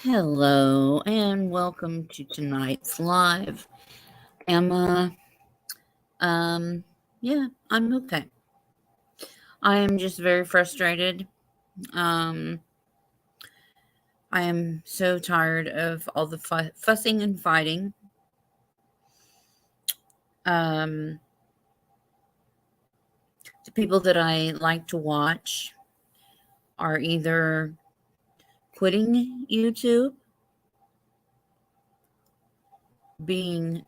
Hello and welcome to tonight's live. Emma, yeah, I'm okay. I am just very frustrated. Um, I am so tired of all the fussing and fighting. Um, the people that I like to watch are either quitting YouTube, being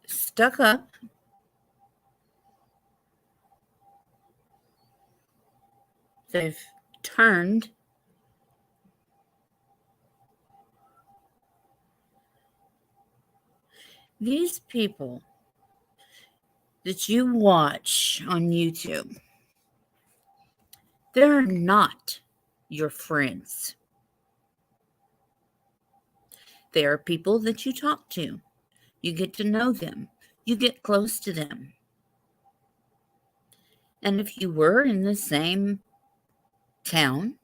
stuck up, they've turned. These people that you watch on YouTube, they're not your friends. They are people that you talk to. You get to know them. You get close to them. And if you were in the same town,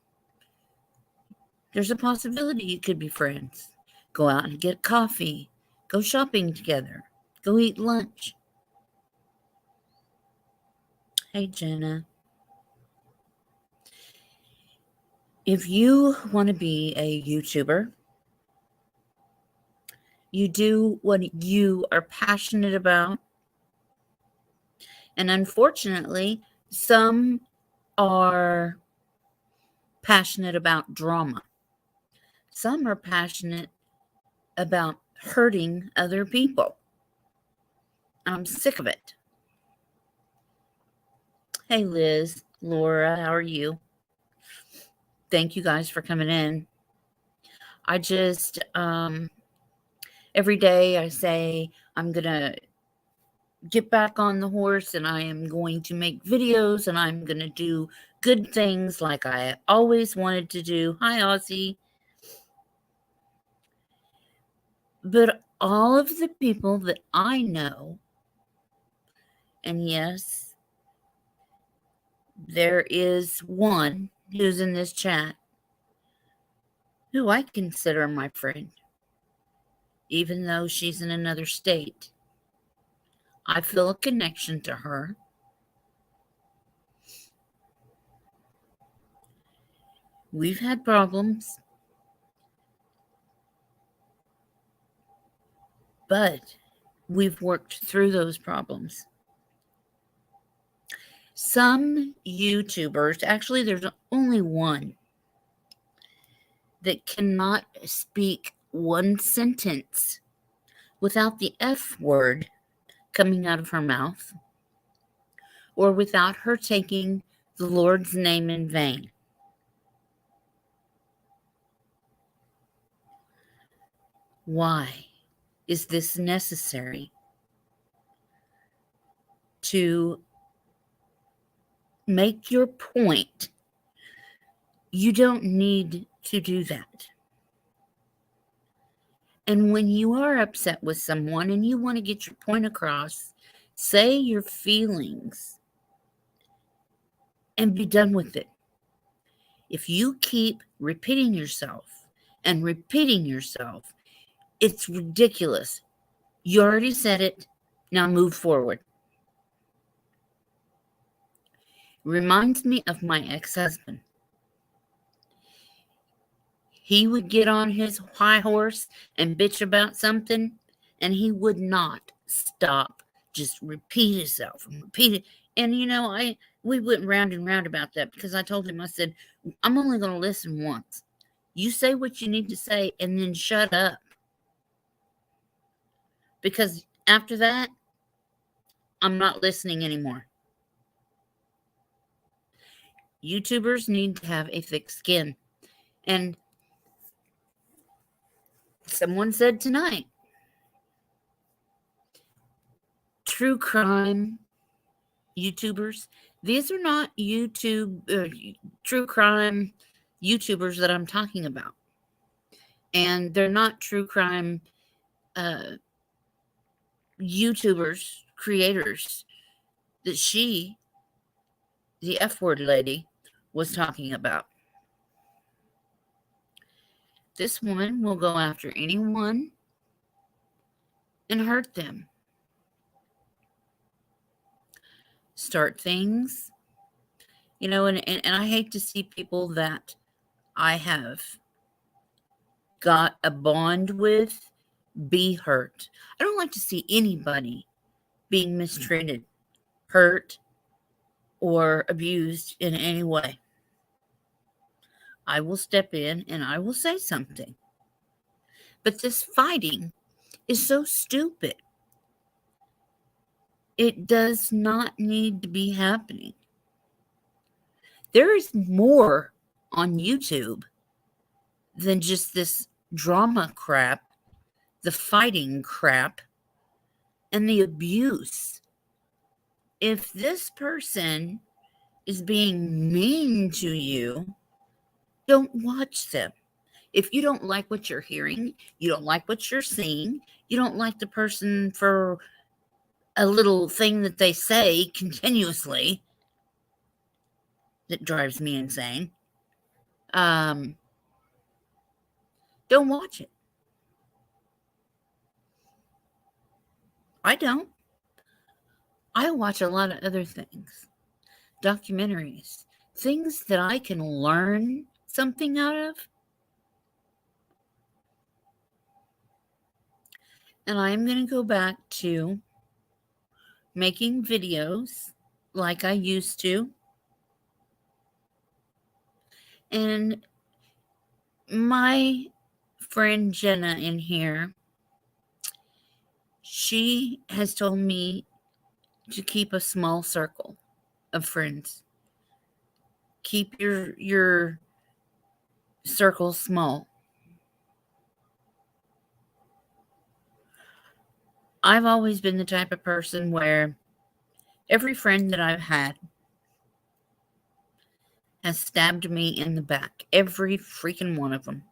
there's a possibility you could be friends. Go out and get coffee. Go shopping together. Go eat lunch. Hey, Jenna. If you want to be a YouTuber, you do what you are passionate about. And unfortunately, some are passionate about drama. Some are passionate about hurting other people. I'm sick of it. Hey, Liz, Laura, how are you? Thank you guys for coming in. I just, every day I say I'm going to get back on the horse and I am going to make videos and I'm going to do good things like I always wanted to do. Hi, Ozzy. But all of the people that I know, and yes, there is one who's in this chat who I consider my friend, even though she's in another state. I feel a connection to her. We've had problems, but we've worked through those problems. Some YouTubers, actually, there's only one that cannot speak one sentence without the F word coming out of her mouth or without her taking the Lord's name in vain. Why is this necessary to make your point? You don't need to do that. And when you are upset with someone and you want to get your point across, say your feelings and be done with it. If you keep repeating yourself and repeating yourself, it's ridiculous. You already said it. Now move forward. Reminds me of my ex-husband. He would get on his high horse and bitch about something, and he would not stop. Just repeat himself and repeat it. And we went round and round about that because I told him, I said, I'm only going to listen once. You say what you need to say and then shut up. Because after that, I'm not listening anymore. YouTubers need to have a thick skin. And someone said tonight, true crime YouTubers, these are not true crime YouTubers that I'm talking about. And they're not true crime YouTubers, creators that the F word lady, was talking about. This woman will go after anyone and hurt them. Start things, and I hate to see people that I have got a bond with be hurt. I don't like to see anybody being mistreated, hurt, or abused in any way. I will step in and I will say something. But this fighting is so stupid. It does not need to be happening. There is more on YouTube than just this drama crap, the fighting crap, and the abuse. If this person is being mean to you, don't watch them. If you don't like what you're hearing, you don't like what you're seeing, you don't like the person for a little thing that they say continuously that drives me insane, don't watch it. I don't. I watch a lot of other things, documentaries, things that I can learn something out of. And I am going to go back to making videos like I used to. And my friend Jenna in here, she has told me to keep a small circle of friends. Keep your circle small. I've always been the type of person where every friend that I've had has stabbed me in the back. Every freaking one of them.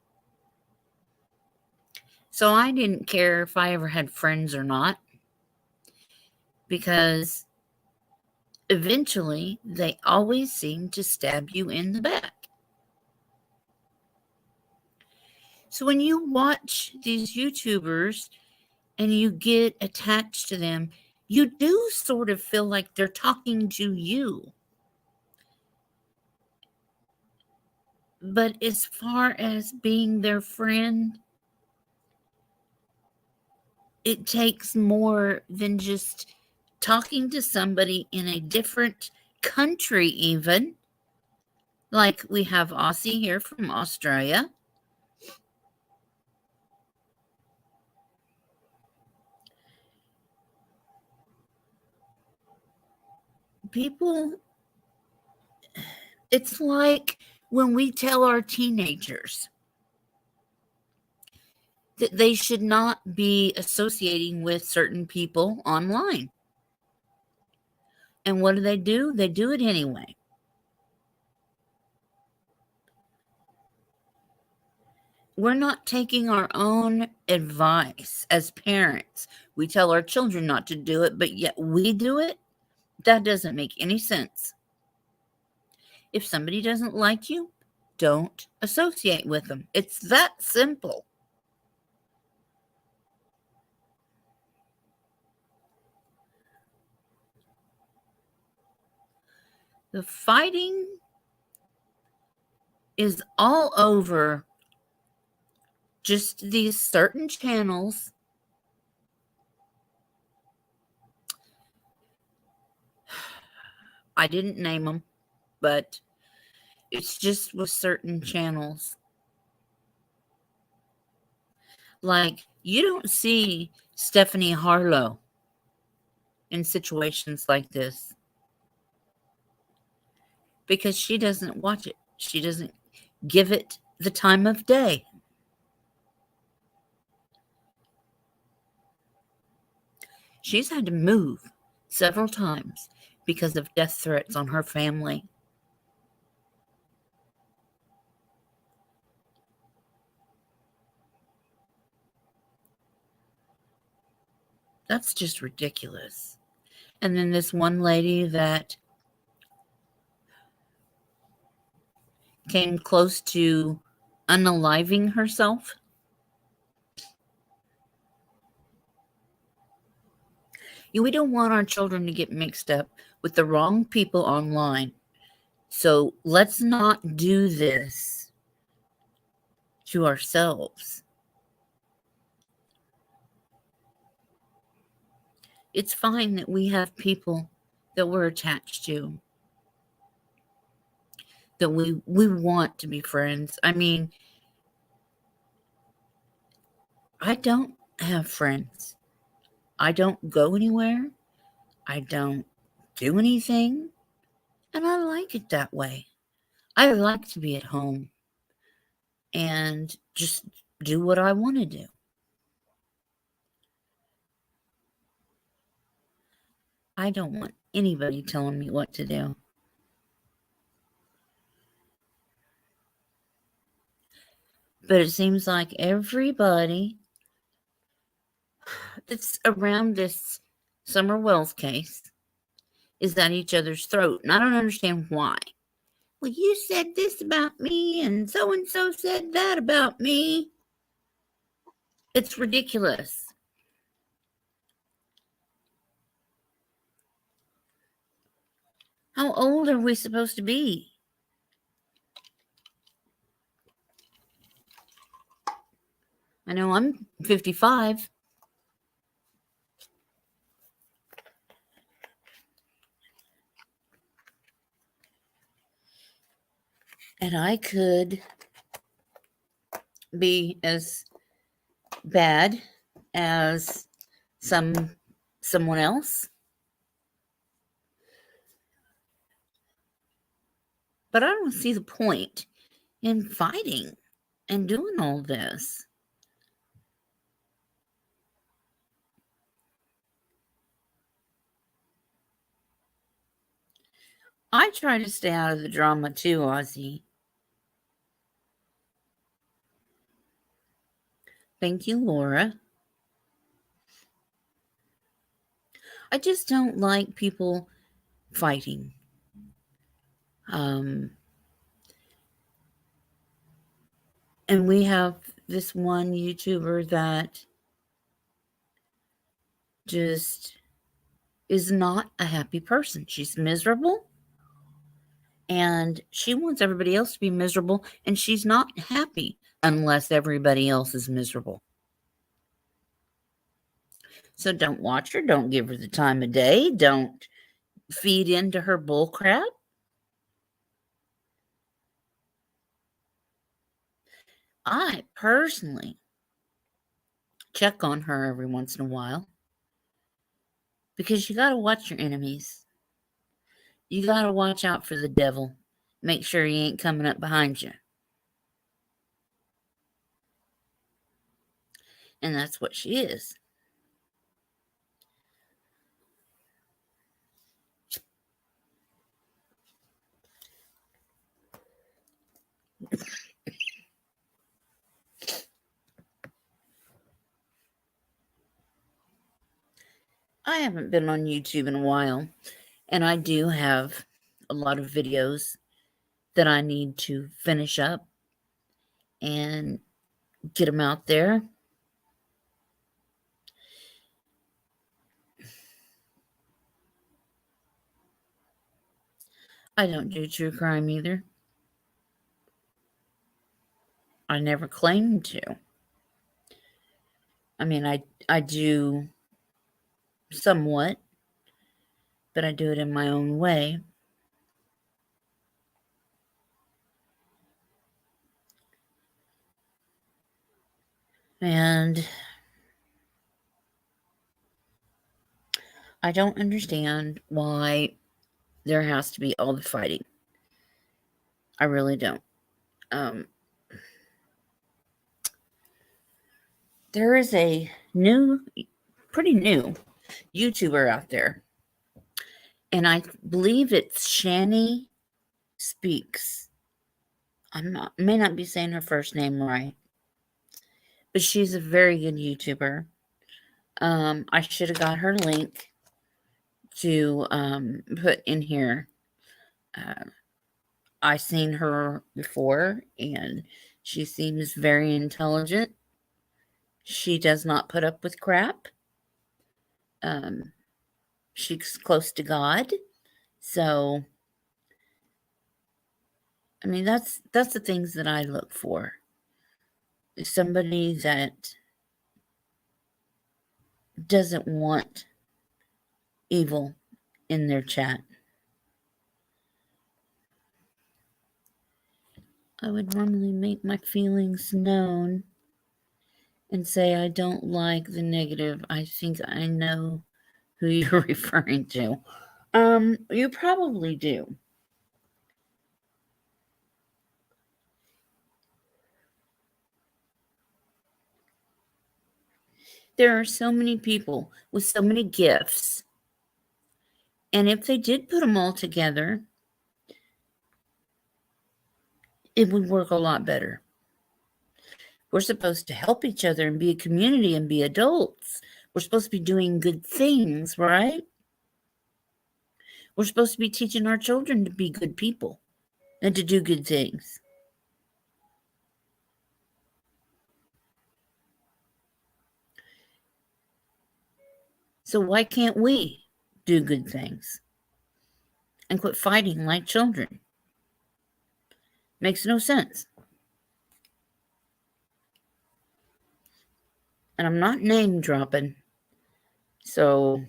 So I didn't care if I ever had friends or not, because eventually they always seem to stab you in the back. So when you watch these YouTubers and you get attached to them, you do sort of feel like they're talking to you. But as far as being their friend, it takes more than just talking to somebody in a different country, even. Like we have Aussie here from Australia. People, it's like when we tell our teenagers that they should not be associating with certain people online. And what do? They do it anyway. We're not taking our own advice as parents. We tell our children not to do it, but yet we do it. That doesn't make any sense. If somebody doesn't like you, don't associate with them. It's that simple. The fighting is all over just these certain channels. I didn't name them, but it's just with certain channels. Like, you don't see Stephanie Harlow in situations like this because she doesn't watch it. She doesn't give it the time of day. She's had to move several times because of death threats on her family. That's just ridiculous. And then this one lady that came close to unaliving herself. We don't want our children to get mixed up with the wrong people online. So let's not do this to ourselves. It's fine that we have people that we're attached to, that we want to be friends. I mean, I don't have friends. I don't go anywhere. I don't do anything. And I like it that way. I like to be at home and just do what I want to do. I don't want anybody telling me what to do. But it seems like everybody that's around this Summer Wells case is at each other's throat. And I don't understand why. Well, you said this about me, and so said that about me. It's ridiculous. How old are we supposed to be? I know I'm 55. And I could be as bad as someone else. But I don't see the point in fighting and doing all this. I try to stay out of the drama too, Ozzy. Thank you, Laura. I just don't like people fighting. And we have this one YouTuber that just is not a happy person. She's miserable. And she wants everybody else to be miserable. And she's not happy unless everybody else is miserable. So don't watch her. Don't give her the time of day. Don't feed into her bullcrap. I personally check on her every once in a while because you got to watch your enemies. You got to watch out for the devil. Make sure he ain't coming up behind you. And that's what she is. I haven't been on YouTube in a while, and I do have a lot of videos that I need to finish up and get them out there. I don't do true crime either. I never claimed to. I mean, I do somewhat, but I do it in my own way. And I don't understand why there has to be all the fighting. I really don't. There is a pretty new YouTuber out there, and I believe it's Shani Speaks. May not be saying her first name right, but she's a very good YouTuber. I should have got her link to put in here. I seen her before, and She seems very intelligent. She does not put up with crap. She's close to God. So, I mean, that's the things that I look for. Somebody that doesn't want evil in their chat. I would normally make my feelings known and say I don't like the negative. I think I know who you're referring to. You probably do. There are so many people with so many gifts. And if they did put them all together, it would work a lot better. We're supposed to help each other and be a community and be adults. We're supposed to be doing good things, right? We're supposed to be teaching our children to be good people and to do good things. So why can't we do good things and quit fighting like children? Makes no sense. And I'm not name dropping. So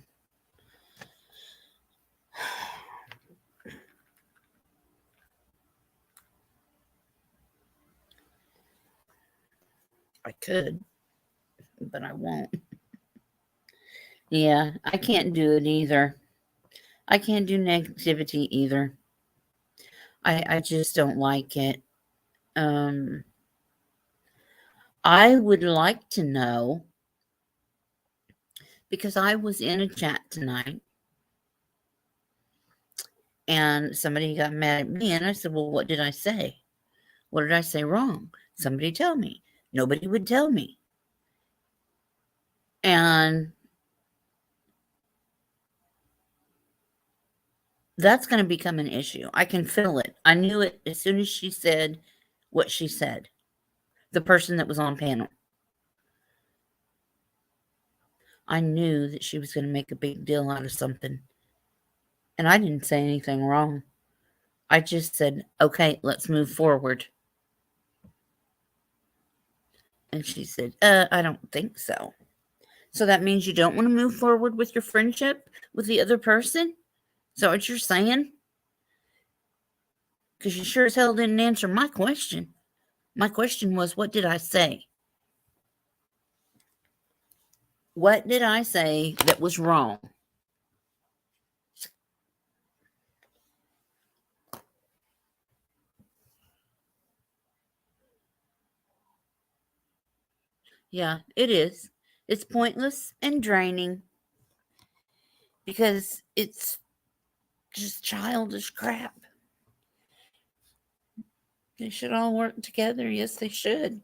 I could, but I won't. Yeah, I can't do it either. I can't do negativity either. I just don't like it. I would like to know, because I was in a chat tonight and somebody got mad at me and I said, well, what did I say? What did I say wrong? Somebody tell me. Nobody would tell me. And that's going to become an issue. I can feel it. I knew it as soon as she said what she said. The person that was on panel. I knew that she was going to make a big deal out of something. And I didn't say anything wrong. I just said, okay, let's move forward. And she said, I don't think so. So that means you don't want to move forward with your friendship with the other person? Is that what you're saying? Because you sure as hell didn't answer my question. My question was, what did I say? What did I say that was wrong? Yeah, it is. It's pointless and draining because it's just childish crap. They should all work together. Yes, they should.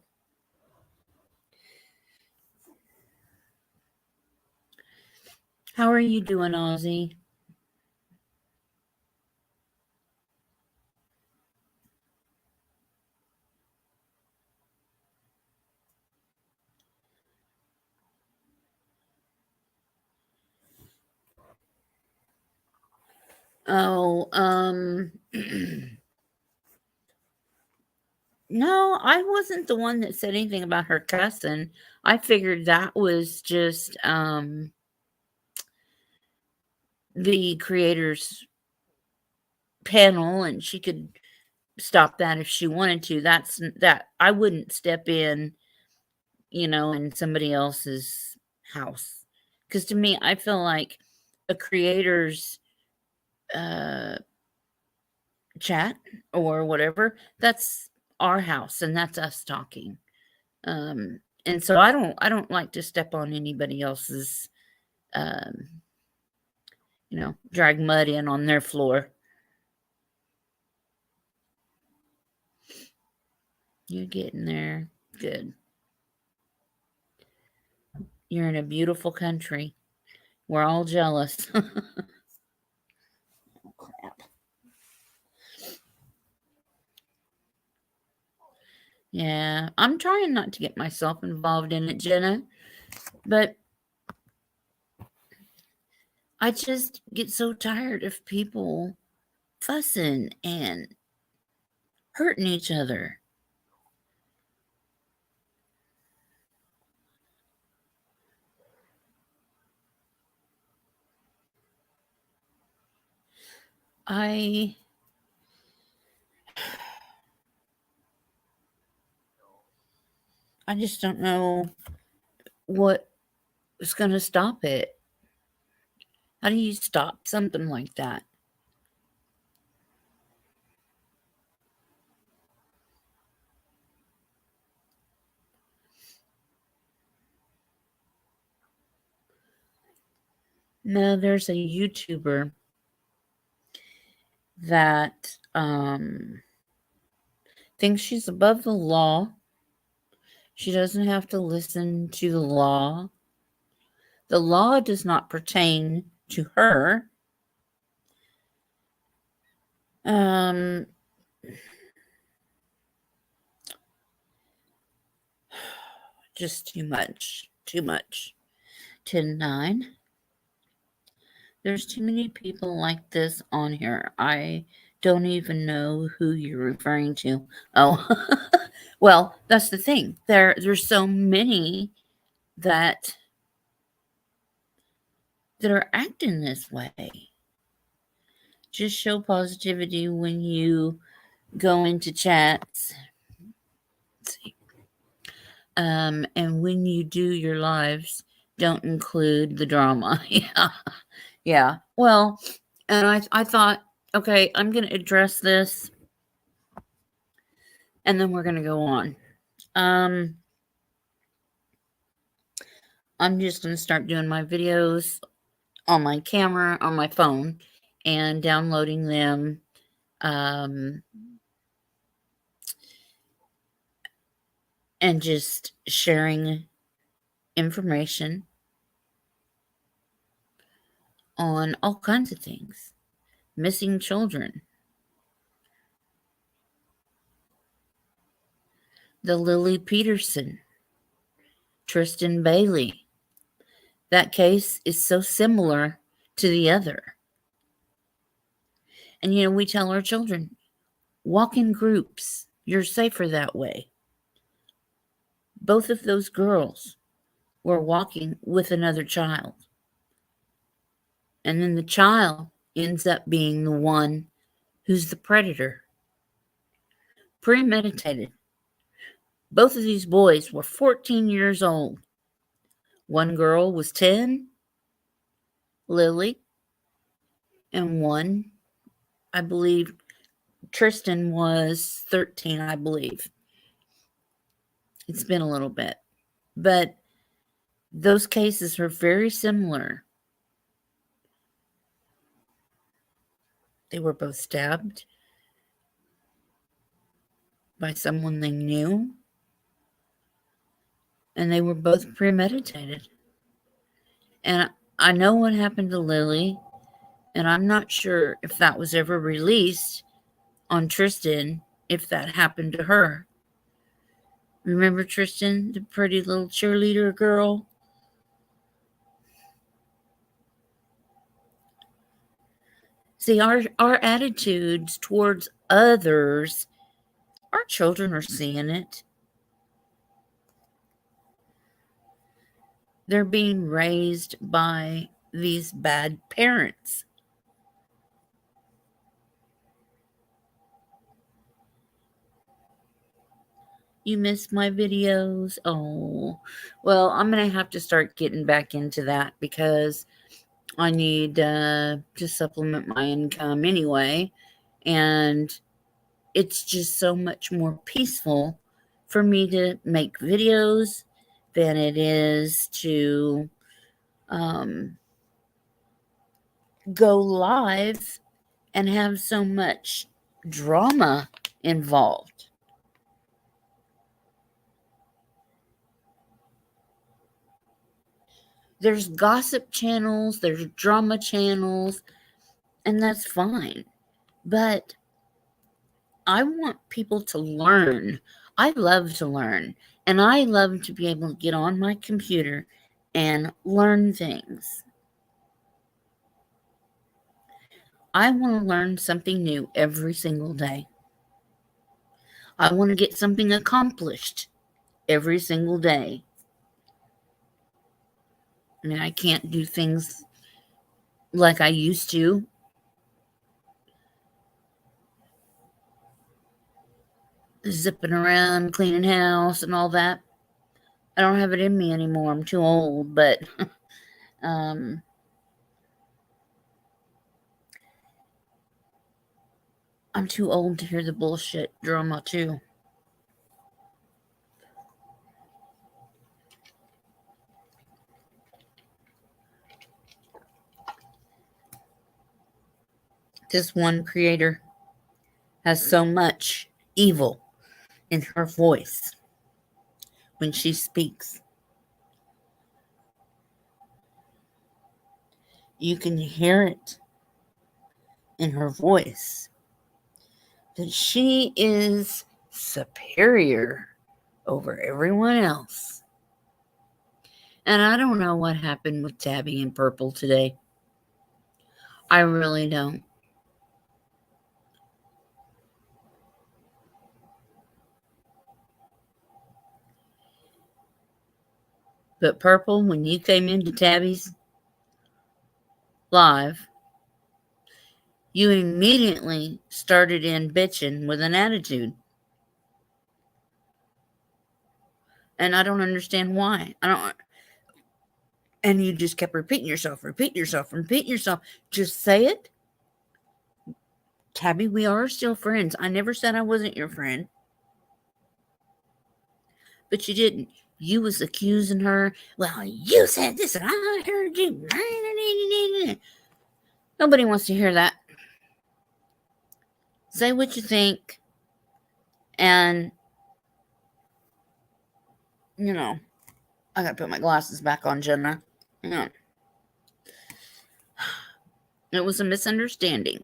How are you doing, Ozzy? Oh, no, I wasn't the one that said anything about her cussing. I figured that was just the creator's panel and she could stop that if she wanted to. That's that I wouldn't step in, in somebody else's house. Cuz to me, I feel like a creator's uh chat or whatever, that's our house and that's us talking. And so I don't like to step on anybody else's um drag mud in on their floor. You're getting there. Good. You're in a beautiful country. We're all jealous. Oh, crap. Yeah, I'm trying not to get myself involved in it, Jenna, but I just get so tired of people fussing and hurting each other. I just don't know what is going to stop it. How do you stop something like that? No, there's a YouTuber that thinks she's above the law. She doesn't have to listen to the law. The law does not pertain to her. Um, just too much. Too much. 10-9. There's too many people like this on here. I don't even know who you're referring to. Oh, well, that's the thing. There's so many that are acting this way. Just show positivity when you go into chats. Let's see. And when you do your lives, don't include the drama. Yeah. Yeah. Well, and I thought, okay, I'm going to address this and then we're going to go on. I'm just going to start doing my videos on my camera, on my phone, and downloading them. And just sharing information on all kinds of things. Missing children. The Lily Peterson. Tristan Bailey. That case is so similar to the other. And, we tell our children, walk in groups. You're safer that way. Both of those girls were walking with another child. And then the child ends up being the one who's the predator. Premeditated. Both of these boys were 14 years old. One girl was 10, Lily, and one, I believe, Tristan was 13, I believe. It's been a little bit. But those cases are very similar. They were both stabbed by someone they knew. And they were both premeditated. And I know what happened to Lily. And I'm not sure if that was ever released on Tristan, if that happened to her. Remember Tristan, the pretty little cheerleader girl? See, our attitudes towards others, our children are seeing it. They're being raised by these bad parents. You missed my videos? Oh, well, I'm going to have to start getting back into that because I need to supplement my income anyway. And it's just so much more peaceful for me to make videos than it is to go live and have so much drama involved. There's gossip channels, there's drama channels, and that's fine. But I want people to learn. I love to learn, and I love to be able to get on my computer and learn things. I want to learn something new every single day. I want to get something accomplished every single day. I mean, I can't do things like I used to. Zipping around, cleaning house, and all that. I don't have it in me anymore. I'm too old, but um, I'm too old to hear the bullshit drama, too. This one creator has so much evil in her voice when she speaks. You can hear it in her voice that she is superior over everyone else. And I don't know what happened with Tabby and Purple today. I really don't. But Purple, when you came into Tabby's live, you immediately started in bitching with an attitude. And I don't understand why. And you just kept repeating yourself. Just say it. Tabby, we are still friends. I never said I wasn't your friend. But you didn't. You was accusing her. Well, you said this and I heard you. Nobody wants to hear that. Say what you think. And, I gotta put my glasses back on, Jenna. It was a misunderstanding.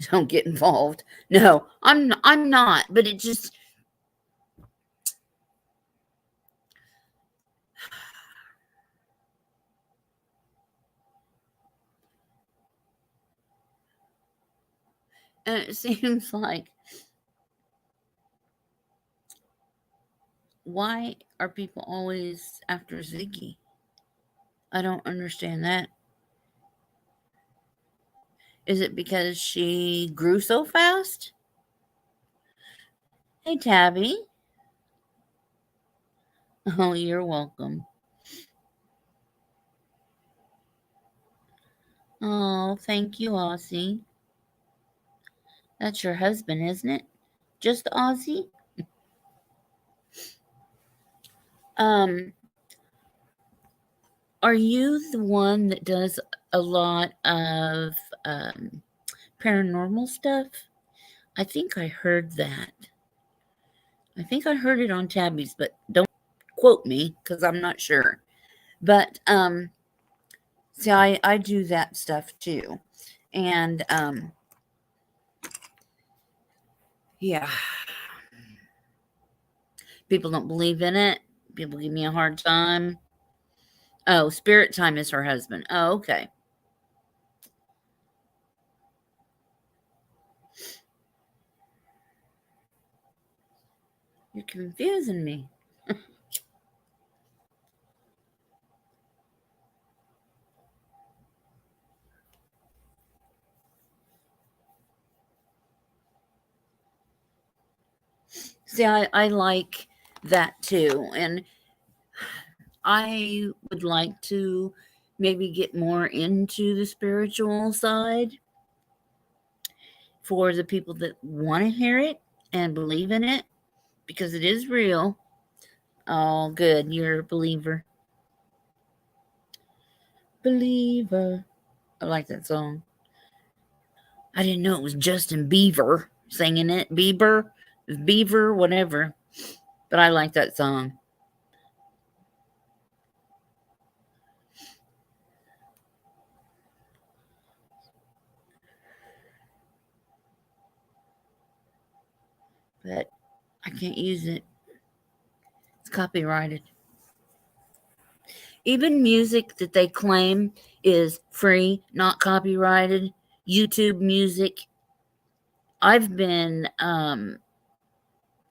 Don't get involved. No, I'm not. But it just. And it seems like, why are people always after Ziggy? I don't understand that. Is it because she grew so fast? Hey, Tabby. Oh, you're welcome. Oh, thank you, Aussie. That's your husband, isn't it? Just Aussie? Are you the one that does a lot of paranormal stuff? I think I heard that. I think I heard it on Tabby's, but don't quote me because I'm not sure. But see, I do that stuff too. And yeah. People don't believe in it. People give me a hard time. Oh, Spirit Time is her husband. Oh, okay. You're confusing me. See, I like that too. And I would like to maybe get more into the spiritual side for the people that want to hear it and believe in it because it is real. Oh, good. You're a believer. Believer. I like that song. I didn't know it was Justin Bieber singing it. Beaver, whatever. But I like that song. but I can't use it. It's copyrighted. Even music that they claim is free, not copyrighted, YouTube music, I've been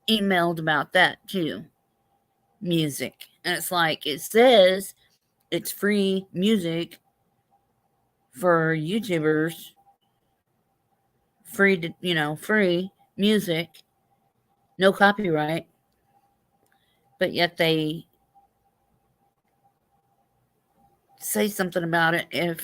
emailed about that too. Music. And it's like, it says it's free music for YouTubers, free to, free music, no copyright, but yet they say something about it if.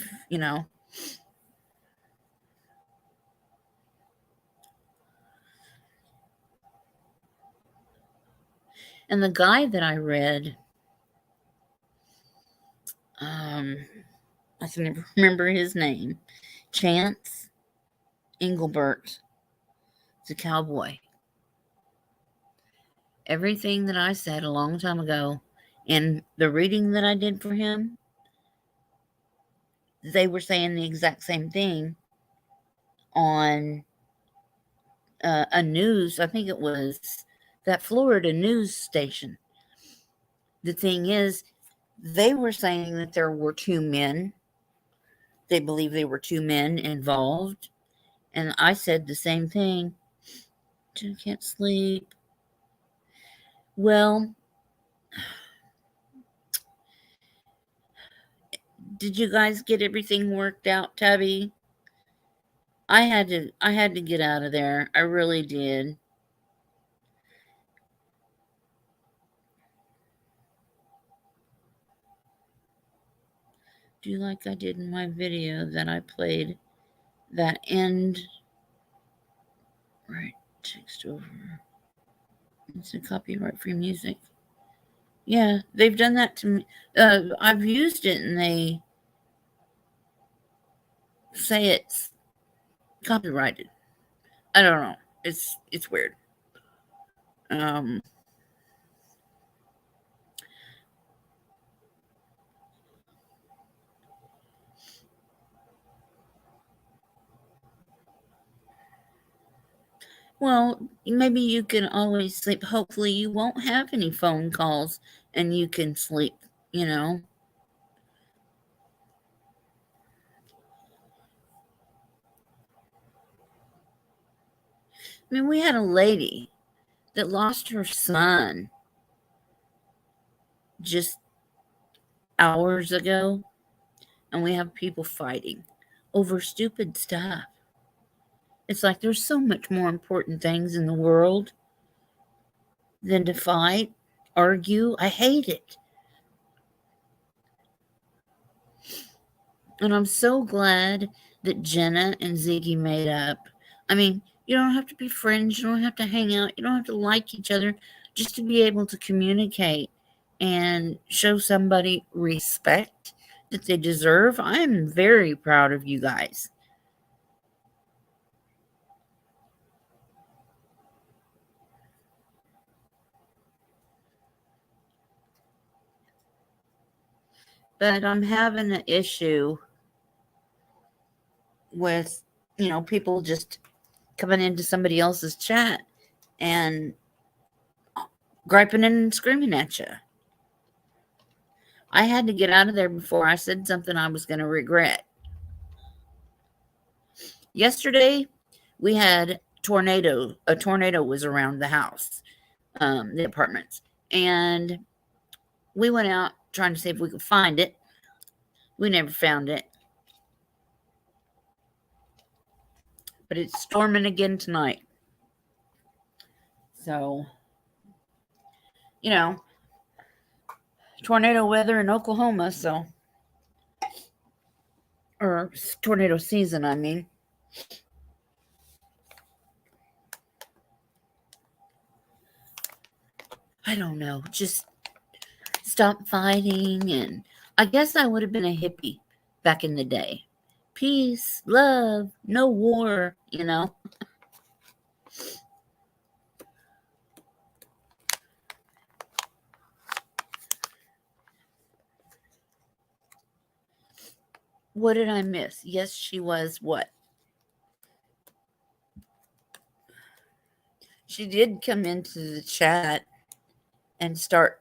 And the guy that I read, I can never remember his name, Chance Engelbert, is a cowboy. Everything that I said a long time ago in the reading that I did for him, they were saying the exact same thing on a news, I think it was that Florida news station. The thing is, they were saying that there were two men. They believe there were two men involved. And I said the same thing. I can't sleep. Well, did you guys get everything worked out, Tubby? I had to get out of there. I really did. Do like I did in my video that I played that end right text over. It's a copyright free music. Yeah, they've done that to me. I've used it and they say it's copyrighted. I don't know. It's weird. Well, maybe you can always sleep. Hopefully, you won't have any phone calls and you can sleep. I mean, we had a lady that lost her son just hours ago, and we have people fighting over stupid stuff. It's like there's so much more important things in the world than to fight, argue. I hate it. And I'm so glad that Jenna and Ziggy made up. I mean, you don't have to be friends, you don't have to hang out, you don't have to like each other, just to be able to communicate and show somebody respect that they deserve. I'm very proud of you guys. But I'm having an issue with, people just coming into somebody else's chat and griping and screaming at you. I had to get out of there before I said something I was going to regret. Yesterday, we had a tornado was around the house, the apartments, and we went out trying to see if we could find it. We never found it. But it's storming again tonight. So, tornado weather in Oklahoma, or tornado season, I mean. I don't know. Just stop fighting. And I guess I would have been a hippie back in the day. Peace, love, no war. What did I miss? Yes, she was what? she did come into the chat and start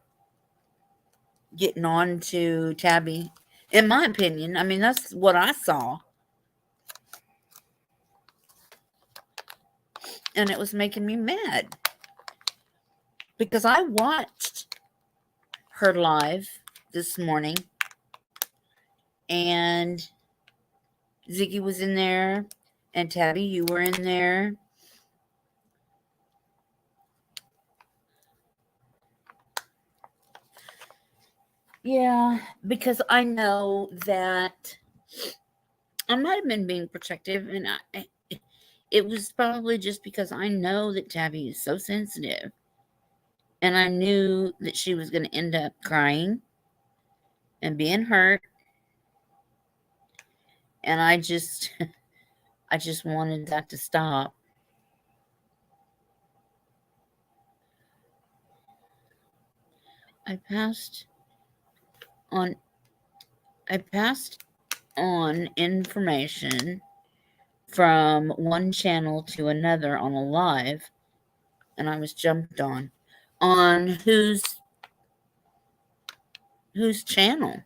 getting on to Tabby. In my opinion, I mean, that's what I saw. And it was making me mad. Because I watched her live this morning. And Ziggy was in there. And Tabby, you were in there. Yeah, because I know that I might have been being protective, and it was probably just because I know that Tabby is so sensitive, and I knew that she was going to end up crying and being hurt, and I just wanted that to stop. I passed on information from one channel to another on a live, and I was jumped on whose channel.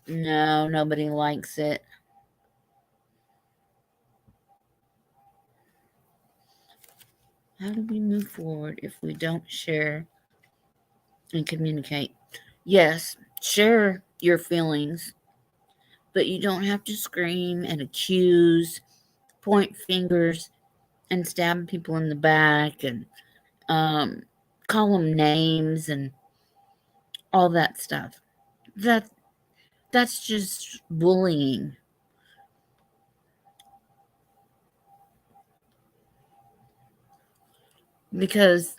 No, nobody likes it. How do we move forward if we don't share and communicate? Yes, share your feelings, but you don't have to scream and accuse, point fingers, and stab people in the back and call them names and all that stuff. That's just bullying. Because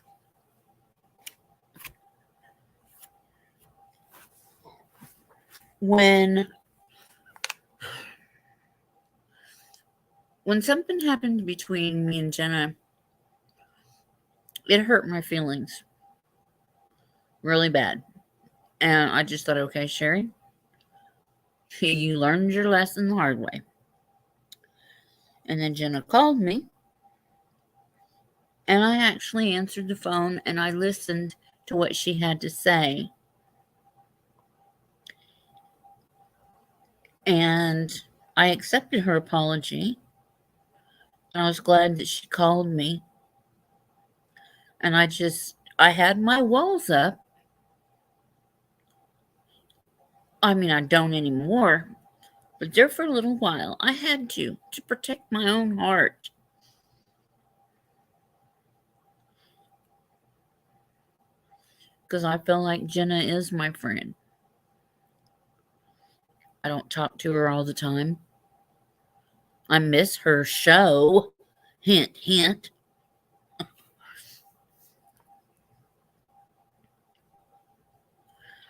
when something happened between me and Jenna, it hurt my feelings really bad. And I just thought, okay, Sherry, you learned your lesson the hard way. And then Jenna called me, and I actually answered the phone and I listened to what she had to say. And I accepted her apology. I was glad that she called me. And I had my walls up. I mean, I don't anymore, but there for a little while. I had to protect my own heart. Because I feel like Jenna is my friend. I don't talk to her all the time. I miss her show. Hint, hint.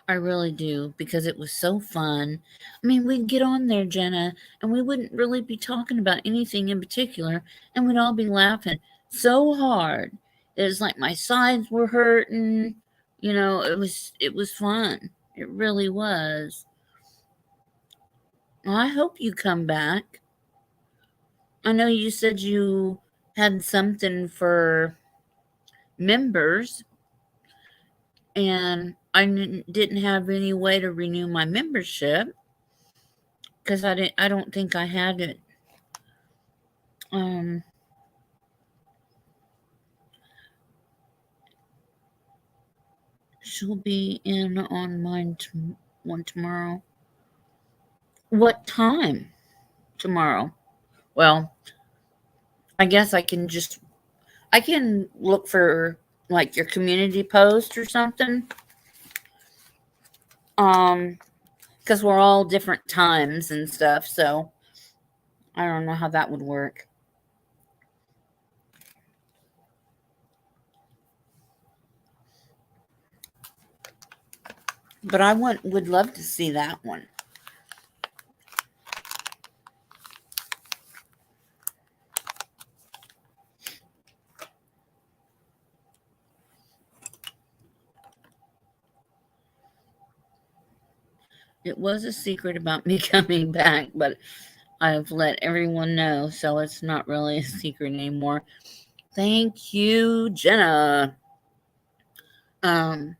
I really do, because it was so fun. I mean, we'd get on there, Jenna, and we wouldn't really be talking about anything in particular, and we'd all be laughing so hard. It was like my sides were hurting. You know, it was fun. It really was. Well, I hope you come back. I know you said you had something for members, and I didn't have any way to renew my membership because I don't think I had it. She'll be in on mine one tomorrow. What time tomorrow? Well, I guess I can look for like your community post or something. Because we're all different times and stuff, so I don't know how that would work. But I would love to see that one. It was a secret about me coming back, but I've let everyone know, so it's not really a secret anymore. Thank you, Jenna. Um,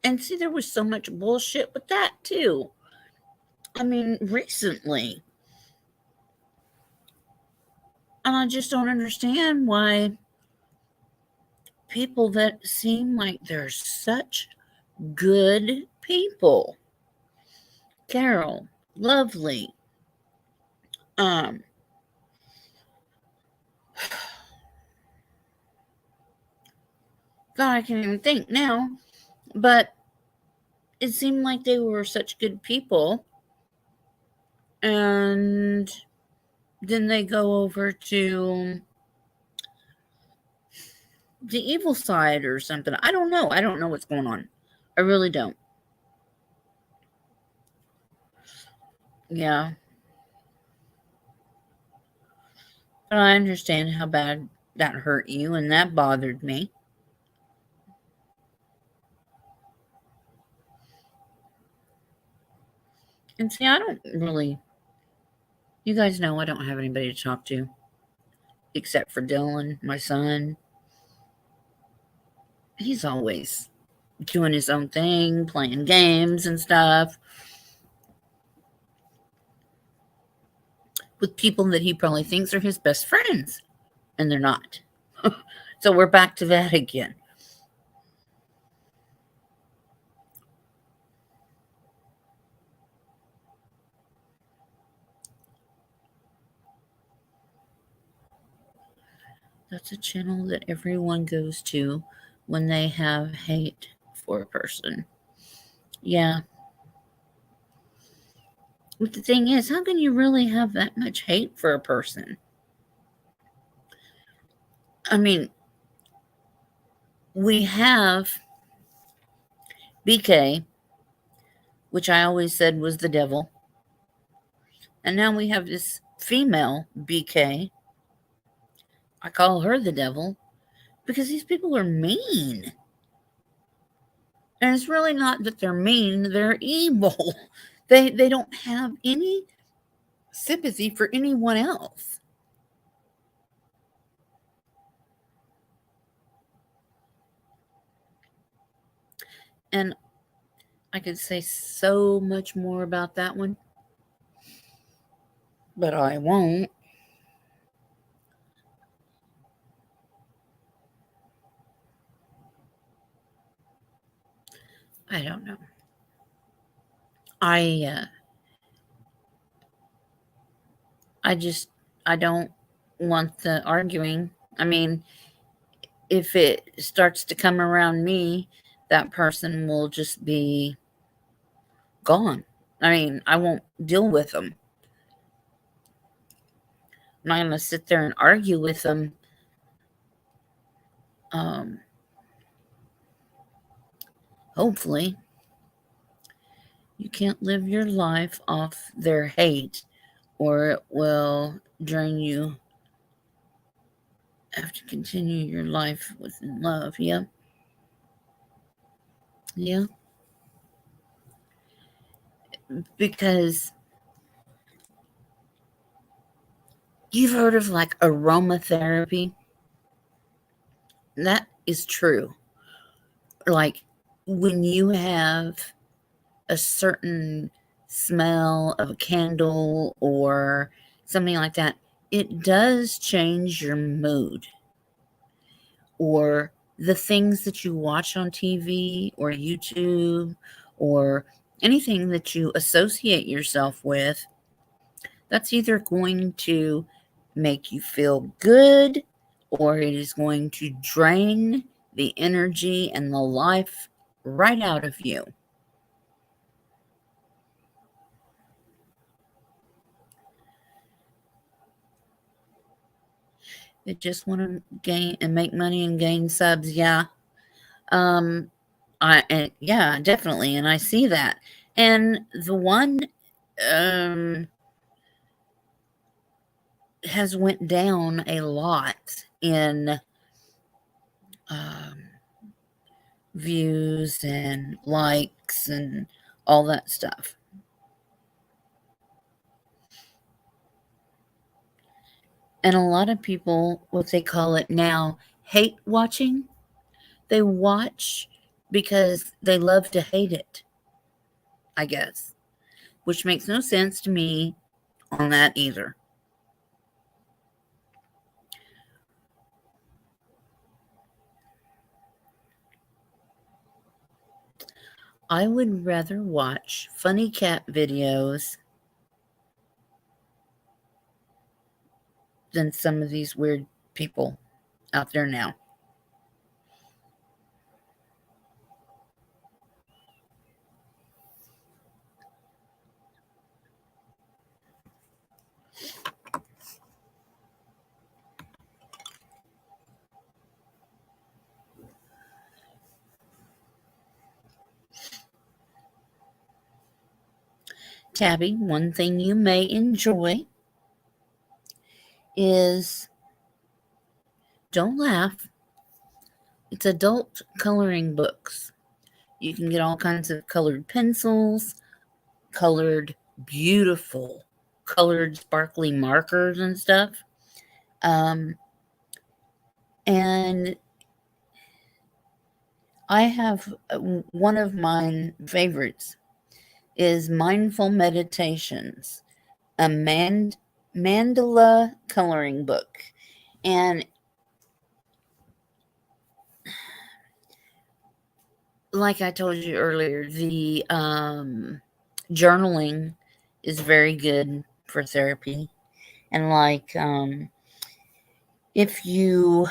and see, there was so much bullshit with that too. I mean, recently. And I just don't understand why people that seem like they're such good people. Carol, lovely. Um, God, I can't even think now. But it seemed like they were such good people. And then they go over to the evil side or something. I don't know. I don't know what's going on. I really don't. Yeah. But I understand how bad that hurt you and that bothered me. And see, I don't really, you guys know I don't have anybody to talk to except for Dylan, my son. He's always doing his own thing, playing games and stuff with people that he probably thinks are his best friends, and they're not. So we're back to that again. That's a channel that everyone goes to when they have hate for a person. Yeah. But the thing is, how can you really have that much hate for a person? I mean, we have BK, which I always said was the devil. And now we have this female BK. I call her the devil because these people are mean. And it's really not that they're mean, they're evil. They don't have any sympathy for anyone else. And I could say so much more about that one, but I won't. I don't know. I I just I don't want the arguing. I mean, if it starts to come around me, that person will just be gone. I mean, I won't deal with them. I'm not going to sit there and argue with them. Um, hopefully, you can't live your life off their hate, or it will drain you. Have to continue your life with love. Yeah. Yeah. Because you've heard of like aromatherapy. That is true. Like when you have a certain smell of a candle or something like that, it does change your mood. Or the things that you watch on TV or YouTube or anything that you associate yourself with, that's either going to make you feel good or it is going to drain the energy and the life right out of you. They just want to gain and make money and gain subs. Yeah. Um, yeah, definitely. And I see that. And the one, um, has went down a lot in, um, views and likes and all that stuff. And a lot of people, what they call it now, hate watching. They watch because they love to hate it, I guess, which makes no sense to me on that either. I would rather watch funny cat videos than some of these weird people out there now. Tabby, one thing you may enjoy is, don't laugh, it's adult coloring books. You can get all kinds of colored pencils, colored, beautiful, colored sparkly markers and stuff. And I have one of my favorites is Mindful Meditations, a mandala coloring book. And like I told you earlier, the journaling is very good for therapy. And like, if you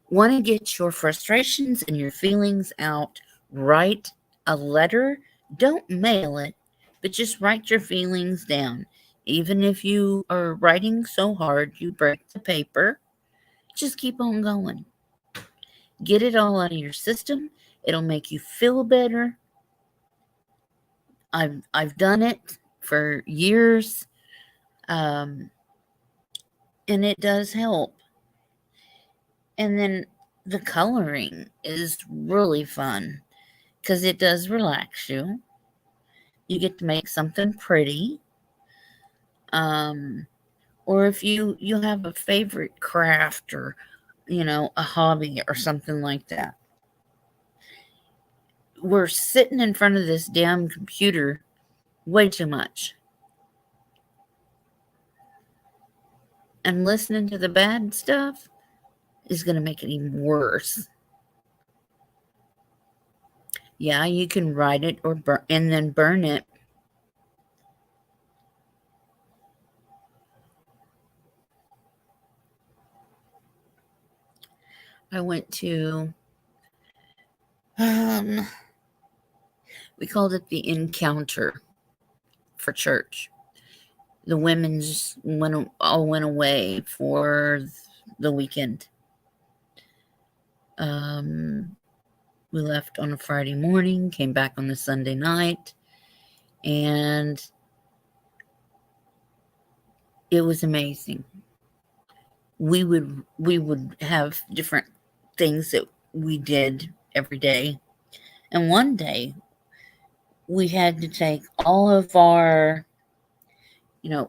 want to get your frustrations and your feelings out, write a letter. Don't mail it, but just write your feelings down. Even if you are writing so hard you break the paper, just keep on going. Get it all out of your system. It'll make you feel better. I've done it for years, and it does help. And then the coloring is really fun because it does relax you. You get to make something pretty. Or if you have a favorite craft or a hobby or something like that. We're sitting in front of this damn computer way too much. And listening to the bad stuff is going to make it even worse. Yeah, you can write it or and then burn it. I went to, we called it the Encounter for church. The women's all went away for the weekend. We left on a Friday morning, came back on the Sunday night, and it was amazing. We would have different things that we did every day. And one day we had to take all of our,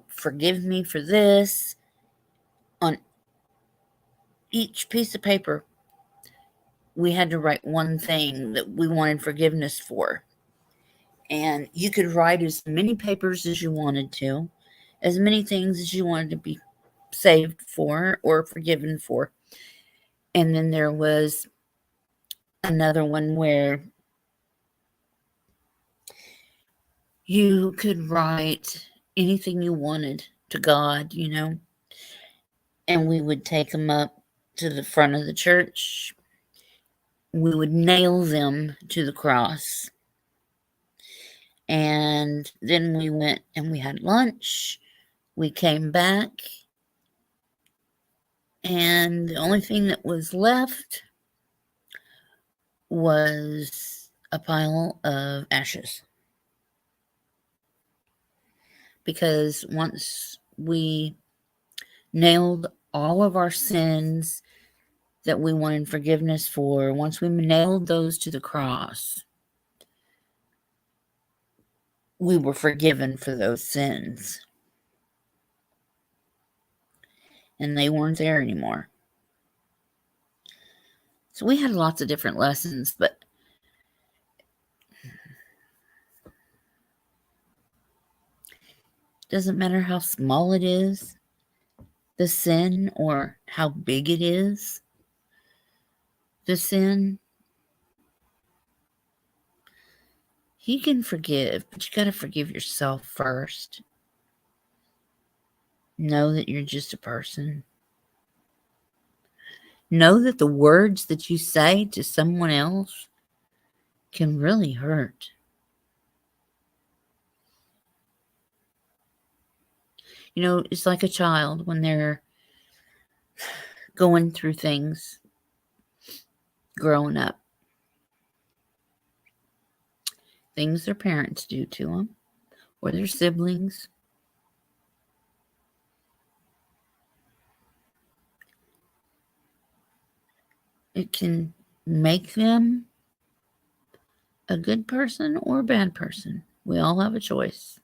forgive me for this, on each piece of paper. We had to write one thing that we wanted forgiveness for. And you could write as many papers as you wanted to, as many things as you wanted to be saved for or forgiven for. And then there was another one where you could write anything you wanted to God, and we would take them up to the front of the church. We would nail them to the cross. And then we went and we had lunch. We came back. And the only thing that was left was a pile of ashes. Because once we nailed all of our sins, that we wanted forgiveness for, once we nailed those to the cross, we were forgiven for those sins. And they weren't there anymore. So we had lots of different lessons, but doesn't matter how small it is, the sin, or how big it is, the sin. You can forgive, but you got to forgive yourself first. Know that you're just a person. Know that the words that you say to someone else can really hurt. You know, it's like a child when they're going through things, growing up. Things their parents do to them, or their siblings. It can make them a good person or a bad person. We all have a choice.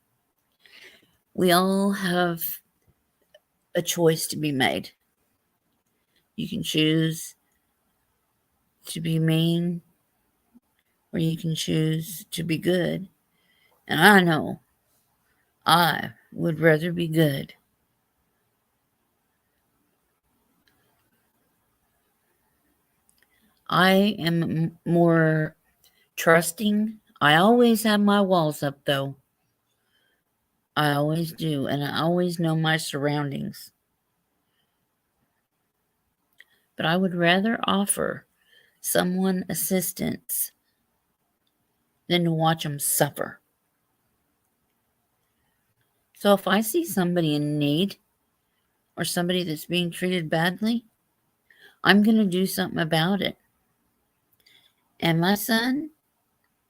We all have a choice to be made. You can choose to be mean, or you can choose to be good. And I know I would rather be good. I am more trusting. I always have my walls up, though. I always do, and I always know my surroundings. But I would rather offer someone assistance than to watch them suffer. So if I see somebody in need or somebody that's being treated badly, I'm going to do something about it. And my son,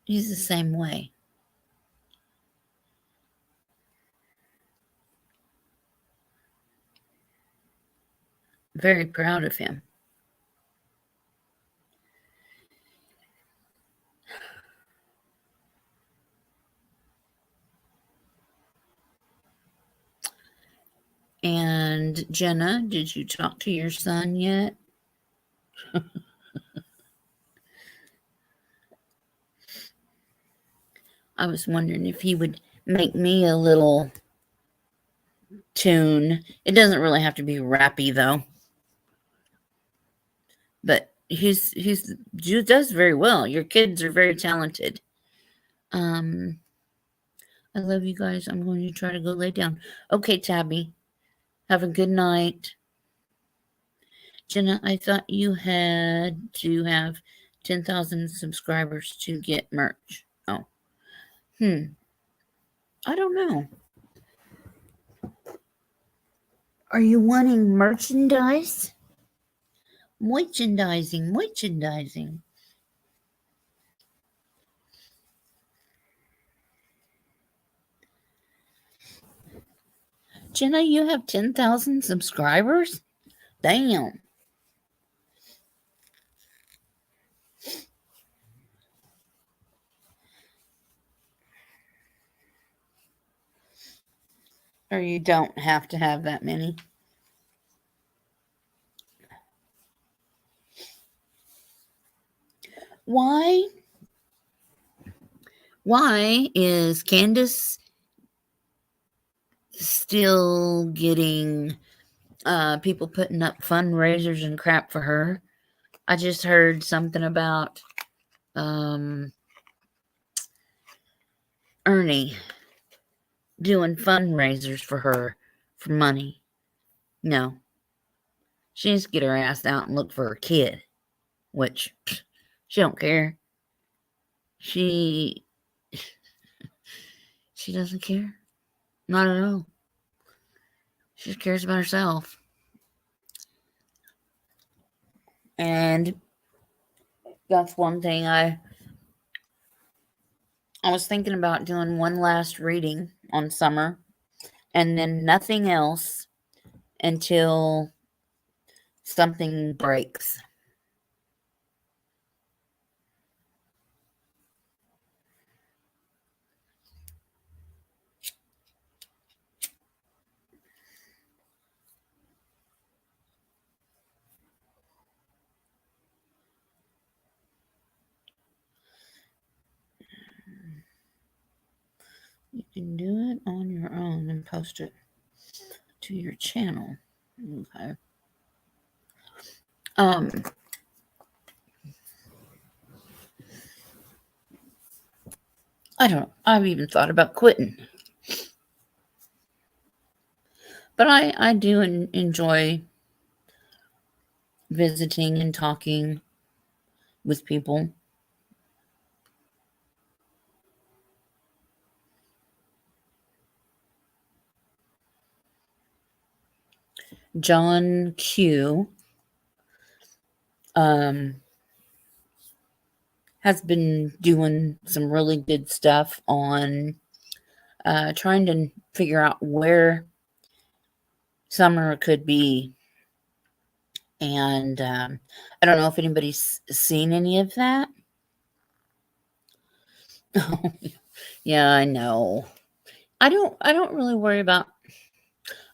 he's the same way. Very proud of him. And Jenna, did you talk to your son yet? I was wondering if he would make me a little tune. It doesn't really have to be rappy, though. But he does very well. Your kids are very talented. I love you guys. I'm going to try to go lay down. Okay, Tabby. Have a good night. Jenna, I thought you had to have 10,000 subscribers to get merch. Oh. I don't know. Are you wanting merchandise? Merchandising. Jenna, you have 10,000 subscribers? Damn. Or you don't have to have that many. Why is Candace still getting people putting up fundraisers and crap for her? I just heard something about Ernie doing fundraisers for her for money. No. She needs to get her ass out and look for her kid, which she don't care. She doesn't care. Not at all. She just cares about herself. And that's one thing I was thinking about doing one last reading on Summer and then nothing else until something breaks. You can do it on your own and post it to your channel. Okay. I don't know. I've even thought about quitting. But I do enjoy visiting and talking with people. John Q has been doing some really good stuff on trying to figure out where summer could be. And I don't know if anybody's seen any of that. Yeah, I know. I don't really worry about.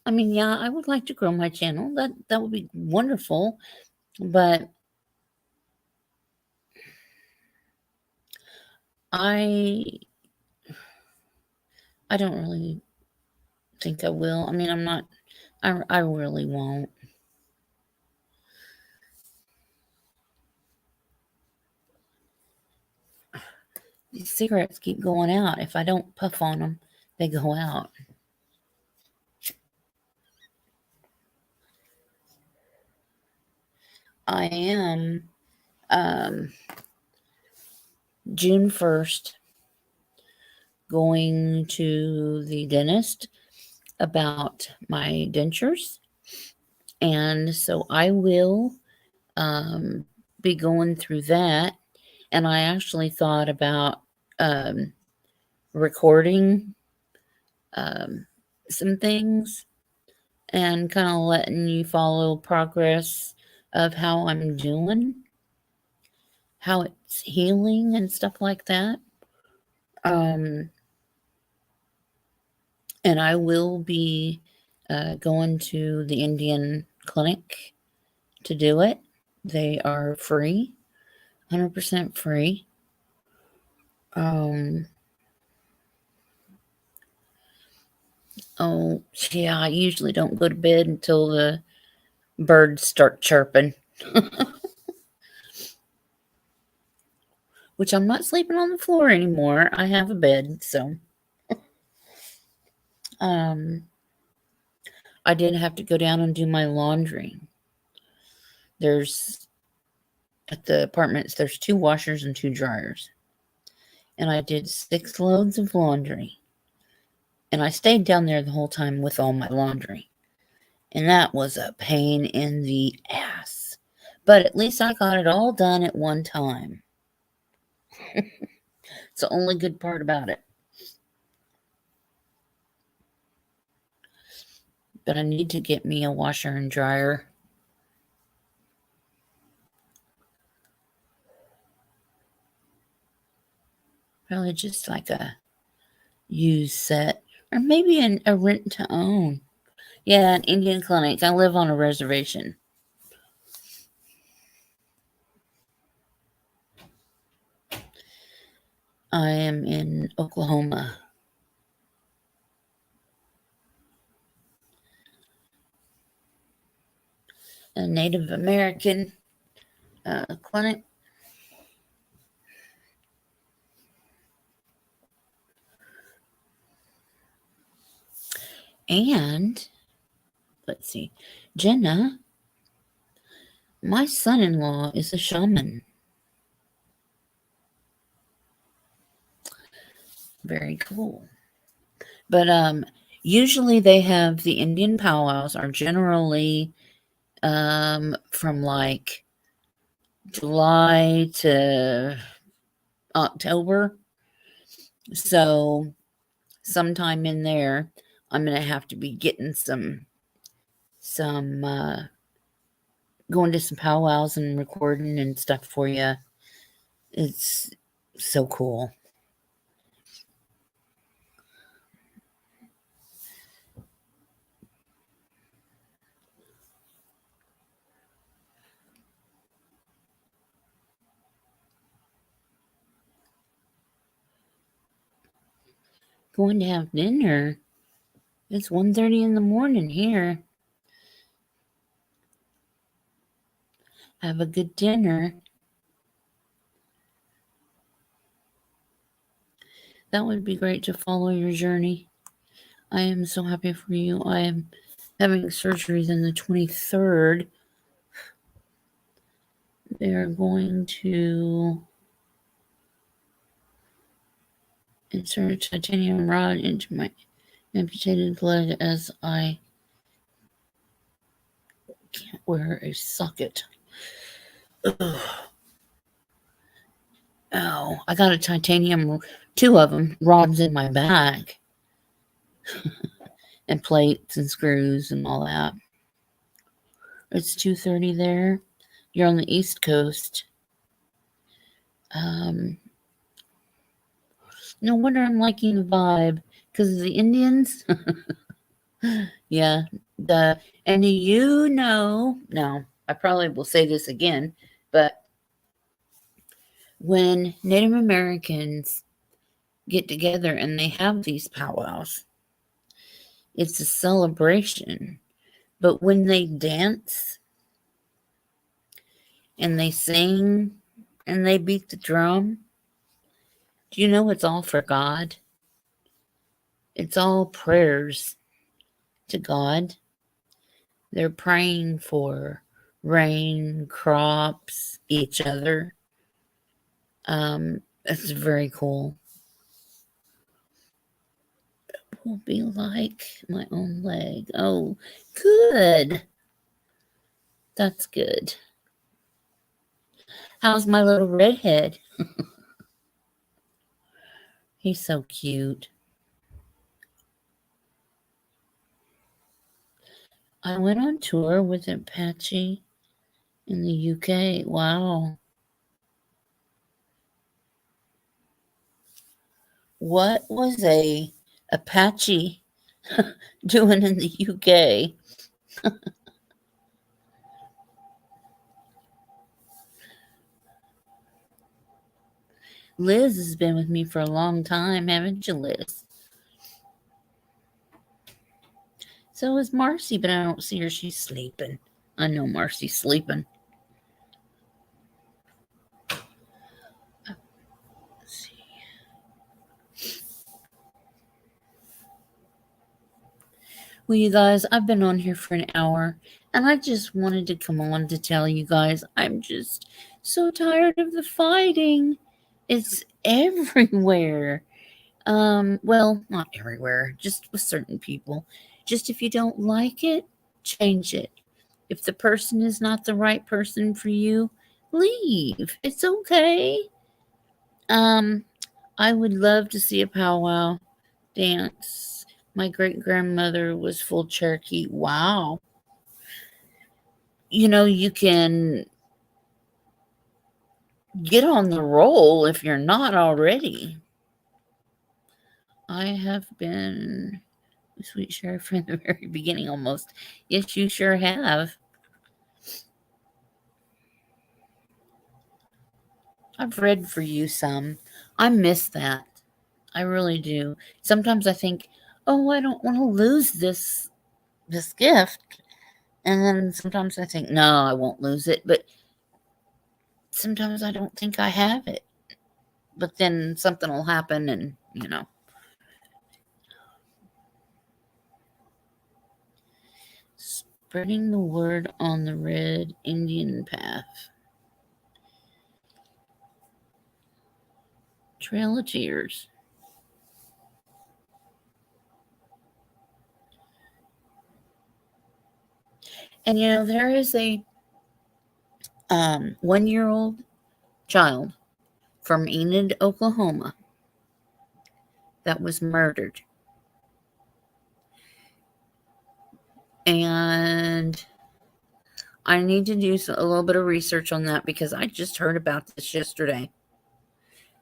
I mean, yeah, I would like to grow my channel. That would be wonderful. But I don't really think I will. I mean, I'm not. I really won't. These cigarettes keep going out. If I don't puff on them, they go out. I am June 1st going to the dentist about my dentures. And so I will be going through that. And I actually thought about recording some things and kind of letting you follow progress of how I'm doing, how it's healing and stuff like that. And I will be going to the Indian clinic to do it. They are free, 100% free. Oh, yeah, I usually don't go to bed until the birds start chirping. Which I'm not sleeping on the floor anymore. I have a bed, so. I did have to go down and do my laundry. At the apartments, there's 2 washers and 2 dryers. And I did 6 loads of laundry. And I stayed down there the whole time with all my laundry. And that was a pain in the ass. But at least I got it all done at one time. It's the only good part about it. But I need to get me a washer and dryer. Probably just like a used set. Or maybe a rent to own. Yeah, an Indian clinic. I live on a reservation. I am in Oklahoma. A Native American clinic. And, let's see, Jenna, my son-in-law is a shaman. Very cool. But usually they have the Indian powwows are generally from like July to October. So sometime in there, I'm going to have to be getting some going to some powwows and recording and stuff for you. It's so cool. going to have dinner. It's 1:30 in the morning here. Have a good dinner. That would be great to follow your journey. I am so happy for you. I am having surgery on the 23rd. They are going to insert a titanium rod into my amputated leg as I can't wear a socket. Ugh. Ow. I got a titanium, 2 of them, rods in my back. And plates and screws and all that. It's 2:30 there. You're on the East Coast. No wonder I'm liking the vibe. Because of the Indians? Yeah. And you know, now, I probably will say this again, but when Native Americans get together and they have these powwows, it's a celebration. But when they dance and they sing and they beat the drum, do you know it's all for God? It's all prayers to God. They're praying for rain, crops, each other. It's very cool. It will be like my own leg. Oh, good. That's good. How's my little redhead? He's so cute. I went on tour with Apache in the UK. Wow. What was a Apache doing in the UK? Liz has been with me for a long time, haven't you, Liz? So is Marcy, but I don't see her. She's sleeping. I know Marcy's sleeping. Let's see. Well, you guys, I've been on here for an hour, and I just wanted to come on to tell you guys I'm just so tired of the fighting. It's everywhere. Well, not everywhere, just with certain people. Just if you don't like it, change it. If the person is not the right person for you, leave. It's okay. I would love to see a powwow dance. My great grandmother was full Cherokee. Wow. You know, you can get on the roll if you're not already. I have been Sweet Sheriff from the very beginning almost. Yes, you sure have. I've read for you some. I miss that. I really do. Sometimes I think, oh, I don't want to lose this gift. And then sometimes I think, no, I won't lose it. But sometimes I don't think I have it. But then something will happen and, Spreading the word on the Red Indian Path. Trail of Tears. And there is a 1-year-old child from Enid, Oklahoma that was murdered. And I need to do a little bit of research on that because I just heard about this yesterday.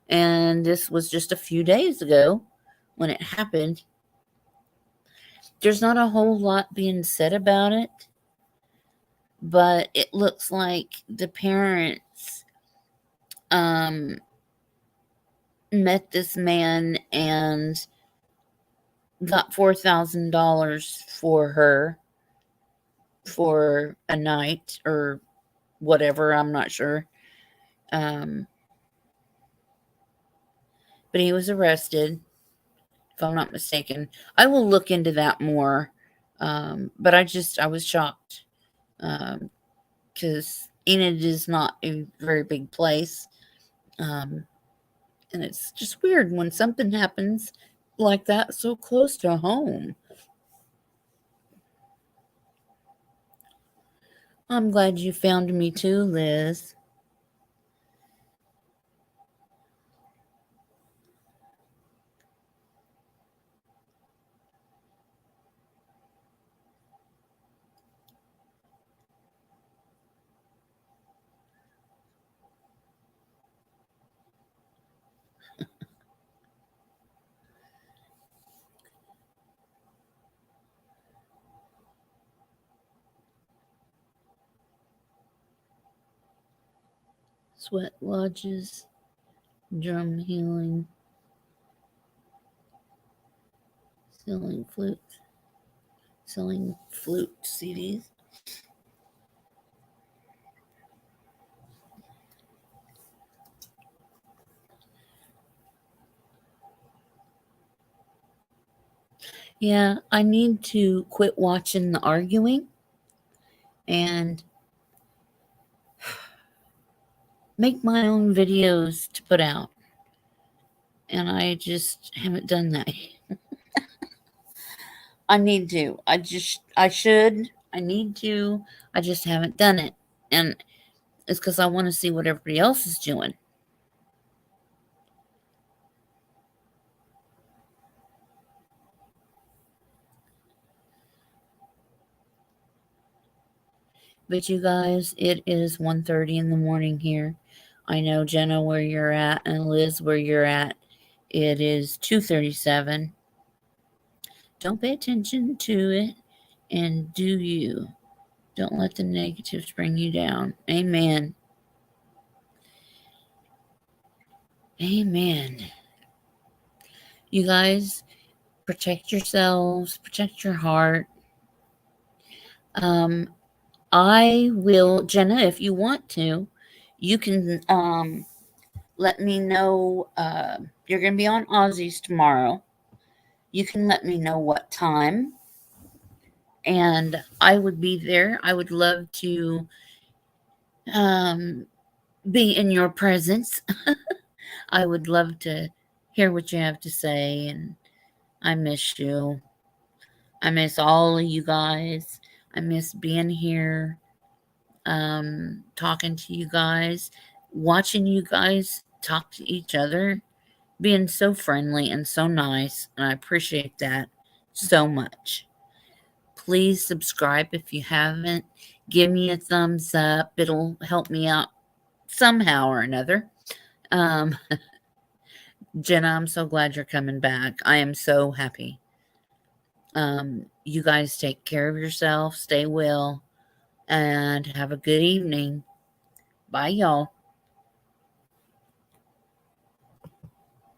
And this was just a few days ago when it happened. There's not a whole lot being said about it, but it looks like the parents met this man and got $4,000 for her for a night or whatever. I'm not sure. Um, but he was arrested, if I'm not mistaken. I will look into that more. But I was shocked because Enid is not a very big place. Um, and it's just weird when something happens like that so close to home. I'm glad you found me too, Liz. Sweat lodges, drum healing, selling flute CDs. Yeah, I need to quit watching the arguing and make my own videos to put out. And I just haven't done that. I need to. I should. I need to. I just haven't done it. And it's because I want to see what everybody else is doing. But you guys, it is 1:30 in the morning here. I know, Jenna, where you're at, and Liz, where you're at. It is 2:37. Don't pay attention to it, and do you. Don't let the negatives bring you down. Amen. Amen. You guys, protect yourselves, protect your heart. I will, Jenna, if you want to, you can let me know. You're going to be on Aussies tomorrow. You can let me know what time, and I would be there. I would love to be in your presence. I would love to hear what you have to say, and I miss you. I miss all of you guys. I miss being here, talking to you guys, watching you guys talk to each other, being so friendly and so nice. And I appreciate that so much. Please subscribe if you haven't. Give me a thumbs up. It'll help me out somehow or another. Jenna, I'm so glad you're coming back. I am so happy. You guys take care of yourself, stay well, and have a good evening. Bye, y'all.